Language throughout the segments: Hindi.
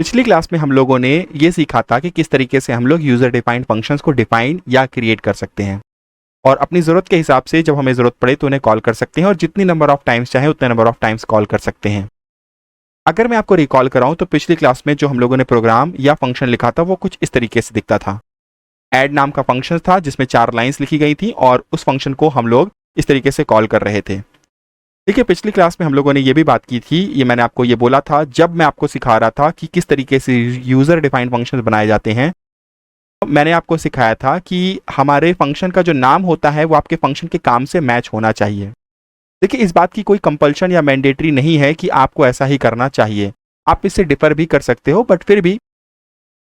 पिछली क्लास में हम लोगों ने ये सीखा था कि किस तरीके से हम लोग यूजर डिफाइंड फंक्शंस को डिफाइन या क्रिएट कर सकते हैं और अपनी ज़रूरत के हिसाब से जब हमें ज़रूरत पड़े तो उन्हें कॉल कर सकते हैं और जितनी नंबर ऑफ टाइम्स चाहे उतने नंबर ऑफ टाइम्स कॉल कर सकते हैं। अगर मैं आपको रिकॉल कराऊं तो पिछली क्लास में जो हम लोगों ने प्रोग्राम या फंक्शन लिखा था वो कुछ इस तरीके से दिखता था। ऐड नाम का फंक्शन था जिसमें 4 लाइन्स लिखी गई थी और उस फंक्शन को हम लोग इस तरीके से कॉल कर रहे थे। देखिए, पिछली क्लास में हम लोगों ने ये भी बात की थी, ये मैंने आपको ये बोला था जब मैं आपको सिखा रहा था कि किस तरीके से यूज़र डिफाइंड फंक्शन बनाए जाते हैं। मैंने आपको सिखाया था कि हमारे फंक्शन का जो नाम होता है वो आपके फंक्शन के काम से मैच होना चाहिए। देखिए, इस बात की कोई कंपल्शन या मैंडेटरी नहीं है कि आपको ऐसा ही करना चाहिए, आप इससे डिफर भी कर सकते हो, बट फिर भी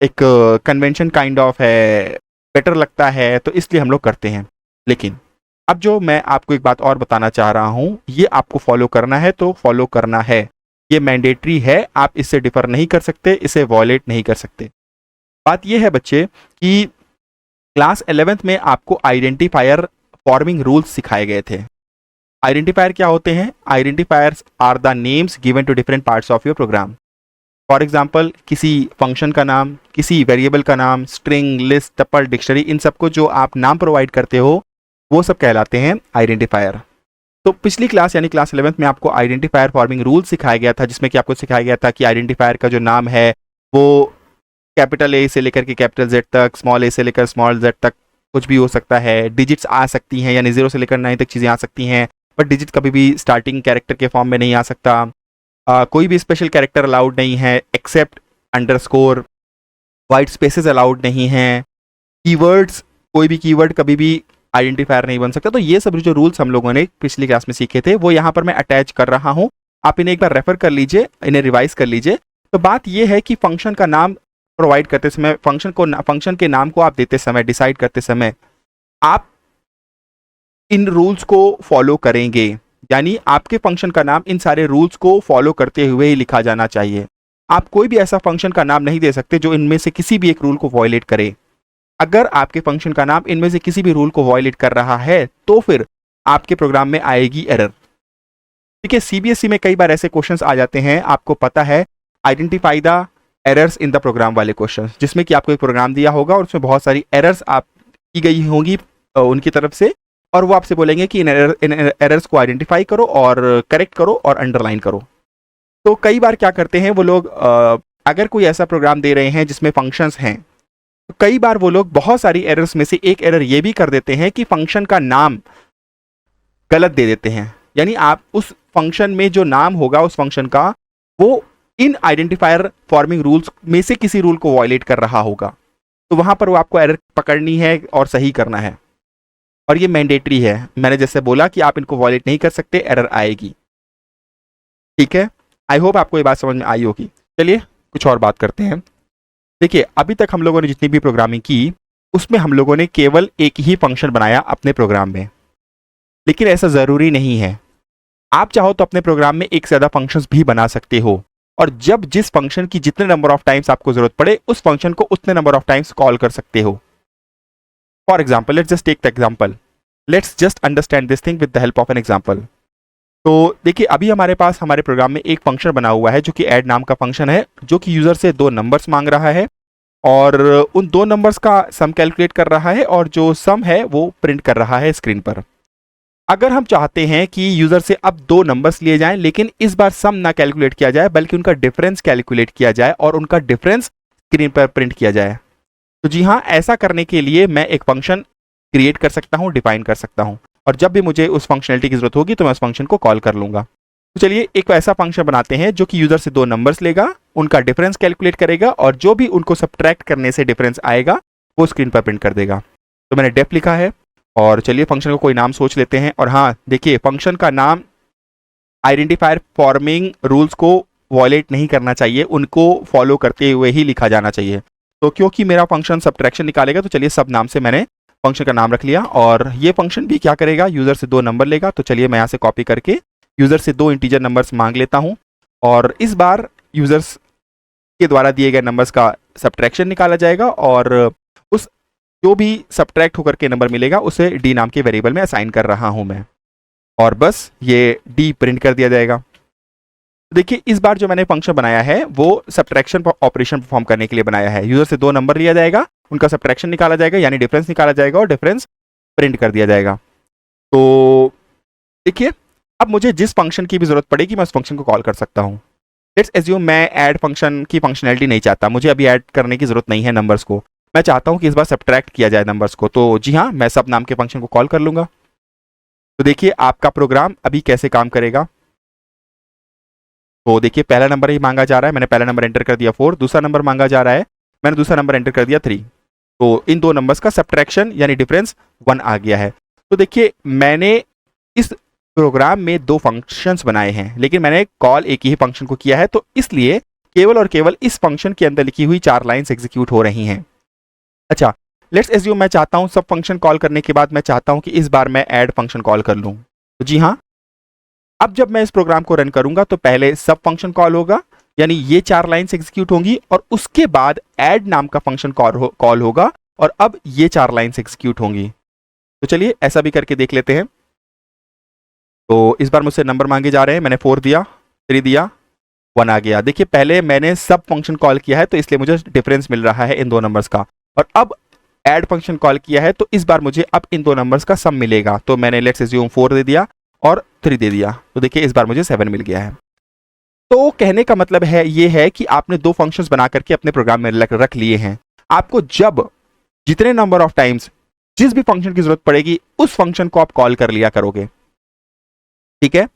एक कन्वेंशन काइंड ऑफ है, बेटर लगता है तो इसलिए हम लोग करते हैं। लेकिन अब जो मैं आपको एक बात और बताना चाह रहा हूं, ये आपको फॉलो करना है तो फॉलो करना है, ये मैंडेटरी है, आप इससे डिफर नहीं कर सकते, इसे वॉयलेट नहीं कर सकते। बात यह है बच्चे कि क्लास 11th में आपको आइडेंटिफायर फॉर्मिंग रूल्स सिखाए गए थे। आइडेंटिफायर क्या होते हैं? Identifiers are the names given to different parts of your program. For example, किसी फंक्शन का नाम, किसी वेरिएबल का नाम, स्ट्रिंग, लिस्ट, टपल, डिक्शनरी, इन सबको जो आप नाम प्रोवाइड करते हो वो सब कहलाते हैं आइडेंटिफायर। तो पिछली क्लास यानी क्लास 11th में आपको आइडेंटिफायर फॉर्मिंग रूल सिखाया गया था, जिसमें कि आपको सिखाया गया था कि आइडेंटिफायर का जो नाम है वो कैपिटल ए से लेकर के कैपिटल जेड तक, स्मॉल ए से लेकर स्मॉल जेड तक कुछ भी हो सकता है। डिजिट्स आ सकती हैं, यानी 0 से लेकर 9 तक चीज़ें आ सकती हैं, बट डिजिट कभी भी स्टार्टिंग कैरेक्टर के फॉर्म में नहीं आ सकता। कोई भी स्पेशल कैरेक्टर अलाउड नहीं है except underscore. White spaces allowed नहीं हैं। कीवर्ड्स, कोई भी कीवर्ड कभी भी आइडेंटिफायर नहीं बन सकता। तो ये सब जो रूल्स हम लोगों ने पिछली क्लास में सीखे थे वो यहाँ पर मैं अटैच कर रहा हूँ, आप इन्हें एक बार रेफर कर लीजिए, इन्हें रिवाइज कर लीजिए। तो बात यह है कि फंक्शन का नाम प्रोवाइड करते समय, फंक्शन के नाम को आप देते समय, डिसाइड करते समय आप इन रूल्स को फॉलो करेंगे, यानी आपके फंक्शन का नाम इन सारे रूल्स को फॉलो करते हुए ही लिखा जाना चाहिए। आप कोई भी ऐसा फंक्शन का नाम नहीं दे सकते जो इनमें से किसी भी एक रूल को वॉयलेट करे। अगर आपके फंक्शन का नाम इनमें से किसी भी रूल को वॉयलेट कर रहा है तो फिर आपके प्रोग्राम में आएगी एरर। ठीक है, सीबीएसई में कई बार ऐसे क्वेश्चंस आ जाते हैं, आपको पता है, identify the errors in the program वाले क्वेश्चन, जिसमें कि आपको एक प्रोग्राम दिया होगा और उसमें बहुत सारी एरर्स आप की गई होंगी उनकी तरफ से, और वो आपसे बोलेंगे कि इन एरर्स को आइडेंटिफाई करो और करेक्ट करो और अंडरलाइन करो। तो कई बार क्या करते हैं वो लोग, अगर कोई ऐसा प्रोग्राम दे रहे हैं जिसमें फंक्शंस हैं, तो कई बार वो लोग बहुत सारी एरर्स में से एक एरर ये भी कर देते हैं कि फंक्शन का नाम गलत दे देते हैं। यानी आप उस फंक्शन में जो नाम होगा उस फंक्शन का, वो इन आइडेंटिफायर फॉर्मिंग रूल्स में से किसी रूल को वॉयलेट कर रहा होगा। तो वहां पर वो आपको एरर पकड़नी है और सही करना है, और ये मैंडेटरी है। मैंने जैसे बोला कि आप इनको वॉयलेट नहीं कर सकते, एरर आएगी। ठीक है, आई होप आपको ये बात समझ में आई होगी। चलिए कुछ और बात करते हैं। देखिए, अभी तक हम लोगों ने जितनी भी प्रोग्रामिंग की उसमें हम लोगों ने केवल एक ही फंक्शन बनाया अपने प्रोग्राम में, लेकिन ऐसा ज़रूरी नहीं है। आप चाहो तो अपने प्रोग्राम में एक से ज़्यादा फंक्शंस भी बना सकते हो, और जब जिस फंक्शन की जितने नंबर ऑफ टाइम्स आपको ज़रूरत पड़े उस फंक्शन को उतने नंबर ऑफ टाइम्स कॉल कर सकते हो। For example, let's just take the example, let's just understand this thing with the help of an example. तो देखिए, अभी हमारे पास हमारे प्रोग्राम में एक फंक्शन बना हुआ है जो कि ऐड नाम का फंक्शन है, जो कि यूज़र से 2 नंबर्स मांग रहा है और उन 2 नंबर्स का सम कैलकुलेट कर रहा है, और जो सम है वो प्रिंट कर रहा है स्क्रीन पर। अगर हम चाहते हैं कि यूज़र से अब 2 नंबर्स लिए जाएं, लेकिन इस बार सम ना कैलकुलेट किया जाए बल्कि उनका डिफरेंस कैलकुलेट किया जाए और उनका डिफरेंस स्क्रीन पर प्रिंट किया जाए, तो जी हाँ, ऐसा करने के लिए मैं एक फंक्शन क्रिएट कर सकता हूँ, डिफाइन कर सकता हूँ, और जब भी मुझे उस फंक्शनलिटी की जरूरत होगी तो मैं उस फंक्शन को कॉल कर लूँगा। तो चलिए एक ऐसा फंक्शन बनाते हैं जो कि यूज़र से 2 नंबर्स लेगा, उनका डिफरेंस कैलकुलेट करेगा, और जो भी उनको सब्ट्रैक्ट करने से डिफरेंस आएगा वो स्क्रीन पर प्रिंट कर देगा। तो मैंने डेफ लिखा है, और चलिए फंक्शन को कोई नाम सोच लेते हैं। और हाँ, देखिए, फंक्शन का नाम आइडेंटिफायर फॉर्मिंग रूल्स को वॉयलेट नहीं करना चाहिए, उनको फॉलो करते हुए ही लिखा जाना चाहिए। तो क्योंकि मेरा फंक्शन सब्ट्रैक्शन निकालेगा, तो चलिए सब नाम से मैंने फंक्शन का नाम रख लिया, और ये फंक्शन भी क्या करेगा, यूज़र से 2 नंबर लेगा। तो चलिए मैं यहाँ से कॉपी करके यूज़र से 2 इंटीजर नंबर्स मांग लेता हूँ, और इस बार यूज़र्स के द्वारा दिए गए नंबर्स का सब्ट्रैक्शन निकाला जाएगा, और उस जो भी सब्ट्रैक्ट होकर के नंबर मिलेगा उसे डी नाम के वेरिएबल में असाइन कर रहा हूँ मैं, और बस ये डी प्रिंट कर दिया जाएगा। देखिए इस बार जो मैंने फंक्शन बनाया है वो सब्ट्रैक्शन ऑपरेशन परफॉर्म करने के लिए बनाया है। यूजर से 2 नंबर लिया जाएगा, उनका सब्ट्रैक्शन निकाला जाएगा यानी डिफरेंस निकाला जाएगा और डिफरेंस प्रिंट कर दिया जाएगा। तो देखिए अब मुझे जिस फंक्शन की भी जरूरत पड़ेगी मैं उस फंक्शन को कॉल कर सकता हूँ। लेट्स एज्यूम मैं ऐड फंक्शन की फंक्शनैलिटी नहीं चाहता, मुझे अभी ऐड करने की जरूरत नहीं है नंबर्स को, मैं चाहता हूँ कि इस बार सब्ट्रैक्ट किया जाए नंबर्स को। तो जी हाँ, मैं सब नाम के फंक्शन को कॉल कर लूंगा। तो देखिए आपका प्रोग्राम अभी कैसे काम करेगा। तो देखिए पहला नंबर ही मांगा जा रहा है, मैंने पहला नंबर एंटर कर दिया 4, दूसरा नंबर मांगा जा रहा है, मैंने दूसरा नंबर एंटर कर दिया 3। तो इन 2 नंबर्स का सब्ट्रैक्शन यानी डिफरेंस 1 आ गया है। तो देखिए मैंने इस प्रोग्राम में 2 फंक्शंस बनाए हैं लेकिन मैंने कॉल एक ही फंक्शन को किया है, तो इसलिए केवल और केवल इस फंक्शन के अंदर लिखी हुई 4 लाइंस एग्जीक्यूट हो रही हैं। अच्छा, लेट्स एज्यूम मैं चाहता हूं सब फंक्शन कॉल करने के बाद मैं चाहता हूं कि इस बार मैं ऐड फंक्शन कॉल कर लूं। तो जी हाँ, अब जब मैं इस प्रोग्राम को रन करूंगा तो पहले सब फंक्शन कॉल होगा यानी ये 4 लाइंस एग्जीक्यूट होंगी और उसके बाद ऐड नाम का फंक्शन कॉल होगा और अब ये 4 लाइंस एग्जीक्यूट होंगी। तो चलिए ऐसा भी करके देख लेते हैं। तो इस बार मुझसे नंबर मांगे जा रहे हैं, मैंने 4 दिया, 3 दिया, 1 आ गया। देखिए पहले मैंने सब फंक्शन कॉल किया है तो इसलिए मुझे डिफरेंस मिल रहा है इन 2 नंबर्स का, और अब ऐड फंक्शन कॉल किया है तो इस बार मुझे अब इन 2 नंबर्स का सम मिलेगा। तो मैंने लेट्स एज्यूम 4 दे दिया और 3 दे दिया, तो देखिए इस बार मुझे 7 मिल गया है। तो कहने का मतलब है ये है कि आपने 2 फंक्शंस बना करके अपने प्रोग्राम में रख लिए हैं। आपको जब जितने नंबर ऑफ टाइम्स जिस भी फंक्शन की जरूरत पड़ेगी उस फंक्शन को आप कॉल कर लिया करोगे, ठीक है।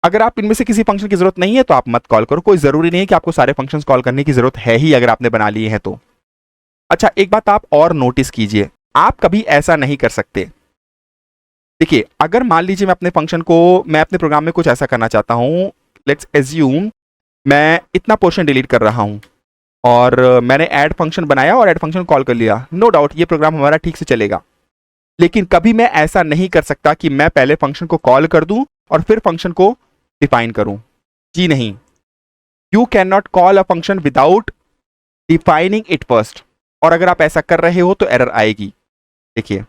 अगर आप इनमें से किसी फंक्शन की जरूरत नहीं है तो आप मत कॉल करो, कोई जरूरी नहीं है कि आपको सारे फंक्शंस कॉल करने की जरूरत है ही अगर आपने बना लिए हैं तो। अच्छा, एक बात आप और नोटिस कीजिए, आप कभी ऐसा नहीं कर सकते। देखिए अगर मान लीजिए मैं अपने प्रोग्राम में कुछ ऐसा करना चाहता हूं, लेट्स एज्यूम मैं इतना पोर्शन डिलीट कर रहा हूं और मैंने ऐड फंक्शन बनाया और ऐड फंक्शन कॉल कर लिया, नो डाउट ये प्रोग्राम हमारा ठीक से चलेगा। लेकिन कभी मैं ऐसा नहीं कर सकता कि मैं पहले फंक्शन को कॉल कर दूं और फिर फंक्शन को डिफाइन करूं। जी नहीं, you can not call a function without defining it first, और अगर आप ऐसा कर रहे हो तो एरर आएगी। देखिए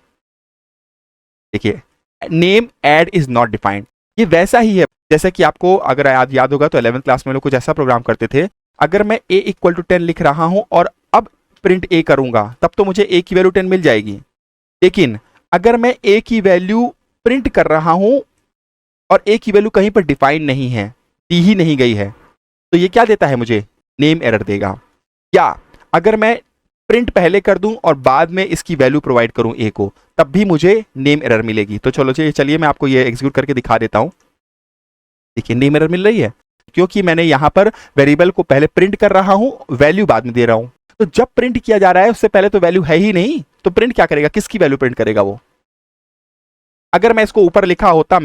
देखिए, name add is not defined, ये वैसा ही है जैसे कि आपको अगर याद होगा तो 11th क्लास में लोग कुछ ऐसा प्रोग्राम करते थे, अगर मैं a इक्वल टू 10 लिख रहा हूं और अब प्रिंट a करूंगा तब तो मुझे a की वैल्यू 10 मिल जाएगी। लेकिन अगर मैं a की वैल्यू प्रिंट कर रहा हूं और a की वैल्यू कहीं पर डिफाइन नहीं है, दी ही नहीं गई है, तो ये क्या देता है, मुझे नेम एरर देगा। या अगर मैं प्रिंट पहले कर दूं और बाद में इसकी वैल्यू प्रोवाइड करूं a को, तब भी मुझे नेम एरर मिलेगी। तो चलिए मैं आपको ये एग्जीक्यूट करके दिखा देता हूं। देखिए नेम एरर मिल रही है क्योंकि मैंने यहां पर वेरिएबल को पहले प्रिंट कर रहा हूं, वैल्यू बाद में दे रहा हूं। तो जब प्रिंट किया जा रहा है उससे पहले तो वैल्यू है ही नहीं, तो प्रिंट क्या करेगा, किसकी वैल्यू प्रिंट करेगा वो। अगर मैं इसको ऊपर लिखा होता,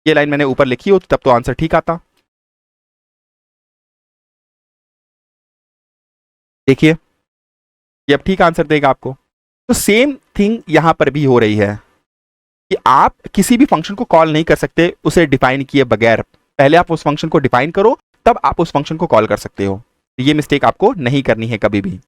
ये लाइन मैंने ऊपर लिखी होती, तब तो आंसर ठीक आता। देखिए ये अब ठीक आंसर देगा आपको। तो सेम थिंग यहां पर भी हो रही है कि आप किसी भी फंक्शन को कॉल नहीं कर सकते उसे डिफाइन किए बगैर, पहले आप उस फंक्शन को डिफाइन करो तब आप उस फंक्शन को कॉल कर सकते हो। ये मिस्टेक आपको नहीं करनी है कभी भी।